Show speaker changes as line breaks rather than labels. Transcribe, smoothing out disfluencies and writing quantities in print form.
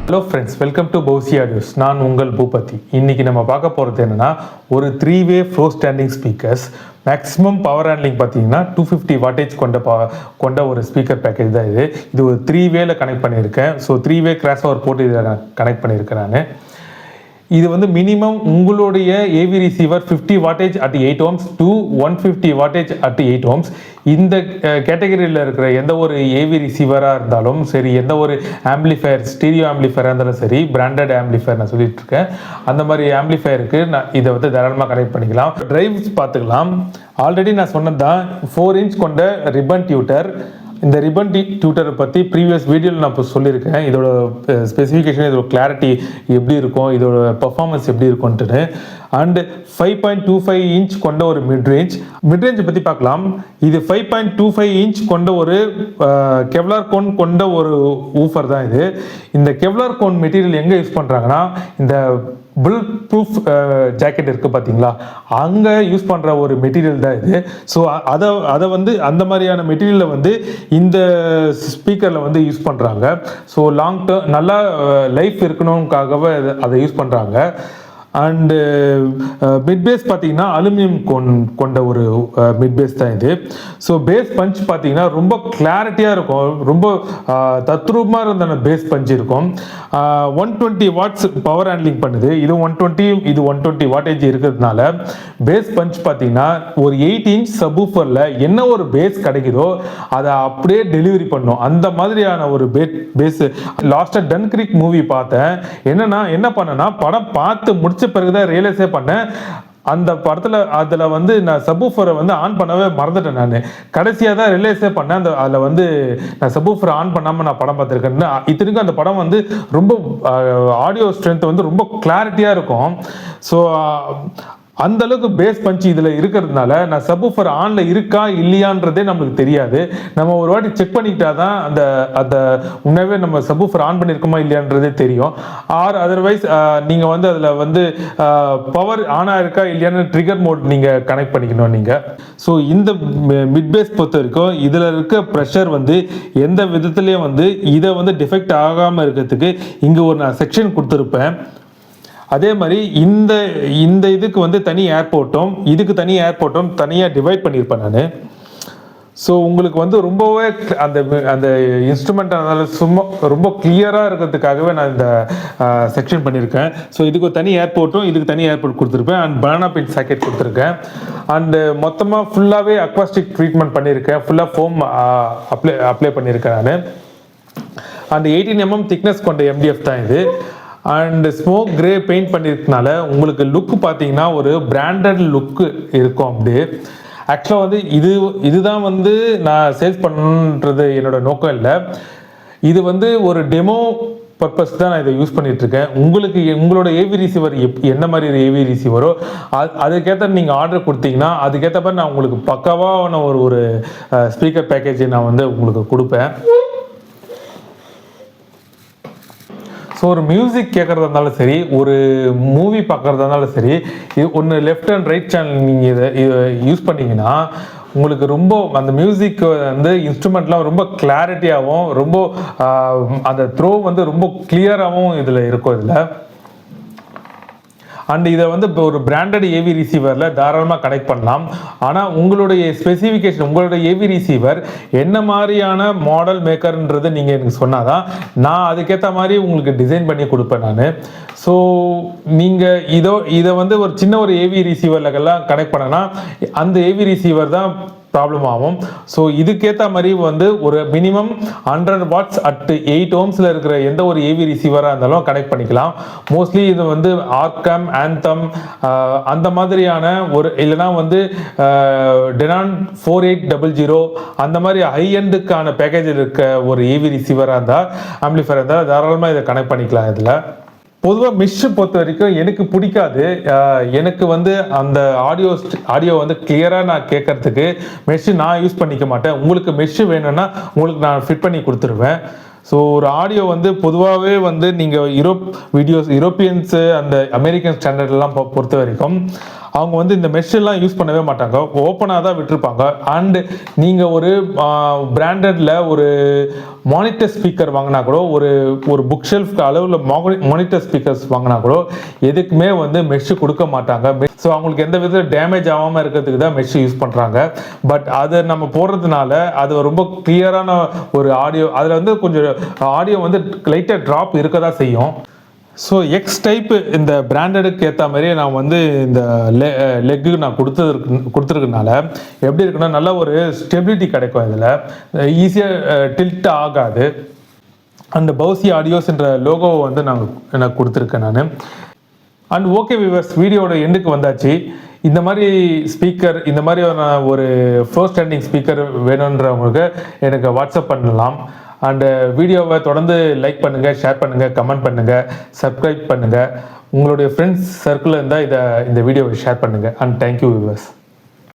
Hello friends, welcome to பௌசி audios. நான் உங்கள் பூபதி. இன்னைக்கு நம்ம பார்க்க போகிறது என்னன்னா, ஒரு 3-வே floor standing speakers. Maximum power handling பார்த்தீங்கன்னா 250 வாட்டேஜ் கொண்ட ஒரு ஸ்பீக்கர் பேக்கேஜ் தான் இது. இது ஒரு 3-வேல கனெக்ட் பண்ணியிருக்கேன். ஸோ 3-வே கிராஸ் ஓவர் போட்டு இதை நான் கனெக்ட் பண்ணியிருக்கேன் நான். இது வந்து மினிமம் உங்களுடைய AV receiver 50 wattage at 8 ohms to 150 wattage at 8 ohms. இந்த கேட்டகரியில் இருக்கிற எந்த ஒரு ஏவி ரிசீவராக இருந்தாலும் சரி, எந்த ஒரு ஆம்பிளிஃபயர், ஸ்டீரியோ ஆம்பிளிஃபயராக இருந்தாலும் சரி, பிராண்டட் ஆம்பிளிஃபயர் நான் சொல்லிட்டு இருக்கேன், அந்த மாதிரி ஆம்பிளிஃபயருக்கு நான் இதை வந்து தாராளமாக கனெக்ட் பண்ணிக்கலாம். டிரைவ்ஸ் பார்த்துக்கலாம். ஆல்ரெடி நான் சொன்னது தான், 4 inch கொண்ட ரிப்பன் டியூட்டர். இந்த ரிப்பன் டியூட்டரை பற்றி ப்ரீவியஸ் வீடியோவில் நான் இப்போ சொல்லியிருக்கேன். இதோட ஸ்பெசிஃபிகேஷன், இதோட கிளாரிட்டி எப்படி இருக்கும், இதோட பர்ஃபார்மன்ஸ் எப்படி இருக்கும்ன்ட்டு. அண்டு 5.25 inch கொண்ட ஒரு மிட்ரேஞ்சை பற்றி பார்க்கலாம். இது 5.25 inch கொண்ட ஒரு கெவ்லார் கோன் கொண்ட ஒரு ஊஃபர் தான் இது. இந்த கெவ்லார் கோன் மெட்டீரியல் எங்கே யூஸ் பண்ணுறாங்கன்னா, இந்த புல்லட் ப்ரூஃப் ஜாக்கெட் இருக்குது பார்த்தீங்களா, அங்கே யூஸ் பண்ணுற ஒரு மெட்டீரியல் தான் இது. ஸோ அதை வந்து அந்த மாதிரியான மெட்டீரியலில் வந்து இந்த ஸ்பீக்கரில் வந்து யூஸ் பண்ணுறாங்க. ஸோ லாங் டேர்ம் நல்லா லைஃப் இருக்கணுக்காகவே அதை யூஸ் பண்ணுறாங்க. அண்டு மிட் பேஸ் பார்த்தீங்கன்னா அலுமினியம் கொண்ட ஒரு மிட் பேஸ் தான் இது. ஸோ பேஸ் பஞ்ச் பார்த்தீங்கன்னா ரொம்ப கிளாரிட்டியாக இருக்கும், ரொம்ப தத்ரூபமாக இருந்த பேஸ் பஞ்ச் இருக்கும். 120 watts பவர் ஹேண்ட்லிங் பண்ணுது. இது 120 வாட்டேஜ் இருக்கிறதுனால பேஸ் பஞ்ச் பார்த்தீங்கன்னா ஒரு 8 inch சப்வூஃபரில் என்ன ஒரு பேஸ் கிடைக்குதோ அதை அப்படியே டெலிவரி பண்ணும். அந்த மாதிரியான ஒரு பேஸ். லாஸ்ட்டாக டன்கிரிக் மூவி பார்த்தேன். என்ன பண்ணேன்னா, படம் பார்த்து முடிச்ச பிறகுதான் ரியலைஸே பண்ணேன், அந்த படத்தில் அதில் வந்து நான் சப்வூஃபரை வந்து ஆன் பண்ணவே மறந்துட்டேன். நான் கடைசியாக தான் ரியலைஸே பண்ணேன், அதில் வந்து நான் சப்வூஃபரை ஆன் பண்ணாமல் நான் படம் பார்த்துருக்கேன்னு. இத்தனைக்கும் அந்த படம் வந்து ரொம்ப ஆடியோ ஸ்ட்ரென்த் வந்து ரொம்ப கிளாரிட்டியாக இருக்கும். ஸோ அந்த அளவுக்கு பேஸ் பஞ்ச் இதில் இருக்கிறதுனால நான் சப்வூஃபர் ஆனில் இருக்கா இல்லையான்றதே நம்மளுக்கு தெரியாது. நம்ம ஒரு வாட்டி செக் பண்ணிக்கிட்டா தான் அந்த உண்மையாகவே நம்ம சப்வூஃபர் ஆன் பண்ணியிருக்கோமா இல்லையான்றதே தெரியும். அதர்வைஸ் நீங்கள் வந்து அதில் வந்து பவர் ஆனாக இருக்கா இல்லையான்னு ட்ரிகர் மோட் நீங்கள் கனெக்ட் பண்ணிக்கணும் நீங்கள். ஸோ இந்த மிட் பேஸ் பொறுத்த வரைக்கும் இதில் இருக்க ப்ரெஷர் வந்து எந்த விதத்துலேயும் வந்து இதை வந்து டிஃபெக்ட் ஆகாமல் இருக்கிறதுக்கு இங்கே ஒரு நான் செக்ஷன் கொடுத்துருப்பேன். அதே மாதிரி இந்த இதுக்கு வந்து தனி ஏர்போர்ட்டும் இதுக்கு தனி ஏர்போர்ட்டும் தனியாக டிவைட் பண்ணியிருப்பேன் நான். ஸோ உங்களுக்கு வந்து ரொம்பவே அந்த இன்ஸ்ட்ருமெண்ட் அதனால சும்மா ரொம்ப கிளியராக இருக்கிறதுக்காகவே நான் இந்த செக்ஷன் பண்ணியிருக்கேன். ஸோ இதுக்கு ஒரு தனி ஏர்போர்ட்டும் இதுக்கு தனி ஏர்போர்ட் கொடுத்துருப்பேன். அண்ட் பனானா பின் சாக்கெட் கொடுத்துருக்கேன். அண்டு மொத்தமாக ஃபுல்லாகவே அக்வாஸ்டிக் ட்ரீட்மெண்ட் பண்ணியிருக்கேன். ஃபுல்லாக ஃபோம் அப்ளை பண்ணியிருக்கேன் நான். அண்ட் 18 mm திக்னஸ் கொண்ட MDF தான் இது. அண்ட் ஸ்மோக் கிரே பெயிண்ட் பண்ணியிருக்கனால உங்களுக்கு லுக்கு பார்த்தீங்கன்னா ஒரு பிராண்டட் லுக்கு இருக்கும் அப்படியே. ஆக்சுவலாக வந்து இதுதான் வந்து நான் சேல்ஸ் பண்ணுன்றது என்னோட நோக்கம் இல்லை. இது வந்து ஒரு டெமோ பர்பஸ் தான் நான் இதை யூஸ் பண்ணிட்டு இருக்கேன். உங்களோட ஏவி ரிசீவர் என்ன மாதிரி ஏவி ரிசீவரோ அதுக்கேற்ற நீங்கள் ஆர்டர் கொடுத்தீங்கன்னா அதுக்கேற்ற மாதிரி நான் உங்களுக்கு பக்காவான ஒரு ஸ்பீக்கர் பேக்கேஜை நான் வந்து உங்களுக்கு கொடுப்பேன். ஸோ ஒரு மியூசிக் கேட்குறதா இருந்தாலும் சரி, ஒரு மூவி பார்க்குறதா இருந்தாலும் சரி, இது ஒன்று லெஃப்ட் அண்ட் ரைட் சேனல் நீங்கள் இதை யூஸ் பண்ணிங்கன்னா உங்களுக்கு ரொம்ப அந்த மியூசிக் வந்து இன்ஸ்ட்ருமெண்ட்லாம் ரொம்ப கிளாரிட்டியாகவும் ரொம்ப அந்த த்ரோ வந்து ரொம்ப கிளியராகவும் இதில் இருக்கும் இதில். அண்ட் இதை வந்து இப்போ ஒரு பிராண்டட் ஏவி ரிசீவரில் தாராளமாக கனெக்ட் பண்ணலாம். ஆனால் உங்களுடைய ஸ்பெசிஃபிகேஷன், உங்களுடைய ஏவி ரிசீவர் என்ன மாதிரியான மாடல் மேக்கர்ன்றது நீங்கள் எனக்கு சொன்னால் தான் நான் அதுக்கேற்ற மாதிரி உங்களுக்கு டிசைன் பண்ணி கொடுப்பேன் நான். ஸோ நீங்கள் இதை வந்து ஒரு சின்ன ஒரு ஏவி ரிசீவர்லெல்லாம் கனெக்ட் பண்ணனா அந்த ஏவி ரிசீவர் தான் ப்ராப்ளம் ஆகும். ஸோ இதுக்கேற்ற மாதிரி வந்து ஒரு மினிமம் 100 watts அட் 8 ohms இருக்கிற எந்த ஒரு ஏவி ரிசீவராக இருந்தாலும் கனெக்ட் பண்ணிக்கலாம். மோஸ்ட்லி இது வந்து ஆர்காம், ஆந்தம் அந்த மாதிரியான ஒரு இல்லைனா வந்து டெனான் 4800 அந்த மாதிரி ஹை எண்டுக்கான பேக்கேஜில் இருக்க ஒரு ஏவி ரிசீவராக இருந்தால், ஆம்பிளிஃபயர் இருந்தால் தாராளமாக இதை கனெக்ட் பண்ணிக்கலாம். இதில் பொதுவாக மெஷ் பொறுத்த வரைக்கும் எனக்கு பிடிக்காது. எனக்கு வந்து அந்த ஆடியோ வந்து கிளியராக நான் கேட்கறதுக்கு மெஷ்ஷு நான் யூஸ் பண்ணிக்க மாட்டேன். உங்களுக்கு மெஷ்ஷு வேணும்னா உங்களுக்கு நான் ஃபிட் பண்ணி கொடுத்துருவேன். ஸோ ஒரு ஆடியோ வந்து பொதுவாகவே வந்து நீங்கள் யூரோப்பியன்ஸு அந்த அமெரிக்கன் ஸ்டாண்டர்ட்லாம் பொறுத்த வரைக்கும் அவங்க வந்து இந்த மெஷ் எல்லாம் யூஸ் பண்ணவே மாட்டாங்க, ஓப்பனாக தான் விட்டுருப்பாங்க. அண்டு நீங்கள் ஒரு பிராண்டட்ல ஒரு மானிட்டர் ஸ்பீக்கர் வாங்கினா கூட, ஒரு புக் ஷெல்ஃப் அளவில் மானிட்டர் ஸ்பீக்கர்ஸ் வாங்கினா கூட எதுக்குமே வந்து மெஷ் கொடுக்க மாட்டாங்க. ஸோ அவங்களுக்கு எந்த விதத்தில் டேமேஜ் ஆகாமல் இருக்கிறதுக்கு தான் மெஷ் யூஸ் பண்ணுறாங்க. பட் அதை நம்ம போடுறதுனால அது ரொம்ப கிளியரான ஒரு ஆடியோ, அதில் வந்து கொஞ்சம் ஆடியோ வந்து லைட்டாக ட்ராப் இருக்க தான் செய்யும். ஸோ எக்ஸ் டைப்பு இந்த பிராண்டடுக்கு ஏற்ற மாதிரியே நான் வந்து இந்த லெக்கு நான் கொடுத்துருக்கனால எப்படி இருக்குன்னா, நல்ல ஒரு ஸ்டெபிலிட்டி கிடைக்கும். இதில் ஈஸியாக டில்ட் ஆகாது. அந்த பவுசி ஆடியோஸ்ன்ற லோகோவை வந்து எனக்கு கொடுத்துருக்கேன் நான். அண்ட் ஓகே வியூவர்ஸ், வீடியோட எண்டுக்கு வந்தாச்சு. இந்த மாதிரி ஸ்பீக்கர், இந்த மாதிரி ஒரு ஃப்ளோ ஸ்டாண்டிங் ஸ்பீக்கர் வேணுன்றவங்களுக்கு எனக்கு வாட்ஸ்அப் பண்ணலாம். அண்டு வீடியோவை தொடர்ந்து லைக் பண்ணுங்கள், ஷேர் பண்ணுங்கள், கமெண்ட் பண்ணுங்கள், சப்ஸ்கிரைப் பண்ணுங்கள். உங்களுடைய ஃப்ரெண்ட்ஸ் சர்க்கிளில் இருந்தால் இந்த வீடியோவை ஷேர் பண்ணுங்கள். And thank you viewers.